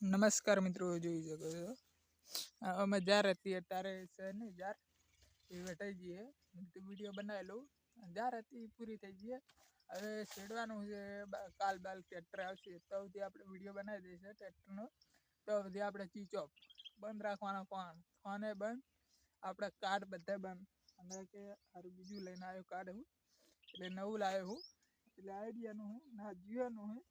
નમસ્કાર મિત્રો, જોઈ શકો છો અમે જાર હતી અત્યારે છે નહીં જાર એ વેટાઈ જઈએ તો વિડીયો બનાવી લઉં. જાર હતી પૂરી થઈ ગઈ. હવે છેડવાનું છે. કાલ બાલ ટ્રેક્ટર આવશે તો સુધી આપણે વિડીયો બનાવી દઈશું ટ્રેક્ટરનો. તો સુધી આપણે સ્વિચ ઓફ બંધ રાખવાનો, ફોને બંધ, આપણે કાર્ડ બધા બંધ. અને કે સારું બીજું લઈને આવ્યો કાર્ડ હું, એટલે નવું લાવ્યો હું, એટલે આઈડિયાનું હું ના જીઓનું હું,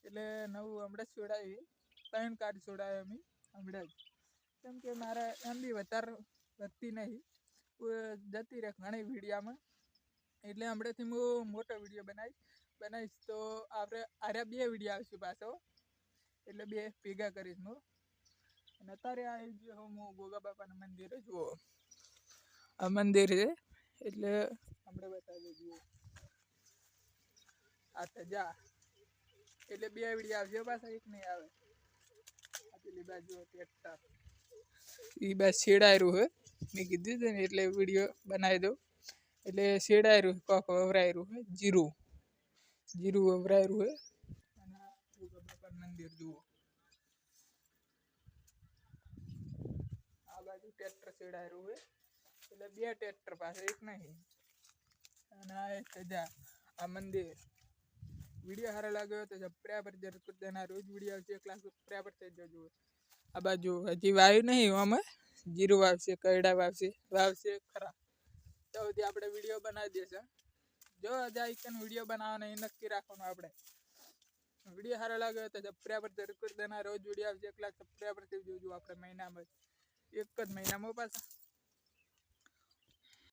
એટલે નવું હમણાં જ છોડાવી 3 કાર્ડ છોડાવ્યા અમે હમણાં જ. કેમ કે મારે એમ બી વધારે વધતી નહીં, જતી રહે ઘણી વિડીયામાં. એટલે હમણાંથી હું મોટો વિડીયો બનાવીશ તો આપણે આર્યા 2 વિડીયો આવશે પાછો, એટલે 2 ભેગા કરીશ હું. અને અત્યારે આવી ગયો હું ગોગા બાપાના મંદિરે. જુઓ આ મંદિર છે, એટલે હમણાં બતાવી દઈએ આ તો જા, એટલે 2 વિડીયો આવશે પાછા, એક નહીં આવે. પેલી બાજુ ટ્રેક્ટર એ બસ છેડાયેલું હે, મેં કીધું હતું ને એટલે વિડીયો બનાવી દઉં. એટલે છેડાયેલું કોક વવરાયેલું હે, જીરું વવરાયેલું હે. અને ગોગા બાપાનું મંદિર જુઓ, આ બાજુ ટ્રેક્ટર છેડાયેલું હે, એટલે 2 ટ્રેક્ટર પાસે, એક નહીં. અને આ એક જા આ મંદિર. વિડીયો સારો લાગ્યો તો સબસ્ક્રાઈબર જરૂર કરી દેના. રોજ વિડીયો આવશે, 1 લાખ સબસ્ક્રાઈબર થઈ જજો. આ બાજુ હજી વાવ્યું નહીં, આમાં જીરું વાવશે, કરડા વાવશે ખરા. તો સુધી આપણે વિડીયો બનાવી દઈશું. જો હજા એક વિડીયો બનાવવાનો એ નક્કી રાખવાનું. આપણે વિડીયો સારો લાગ્યો તો સબસ્ક્રાઈબર જરૂર કરી દેના. રોજ વિડીયો આવશે, 1 લાખ સબસ્ક્રાઈબર થઈ જજો આપણે મહિનામાં, એક જ મહિનામાં પાછા.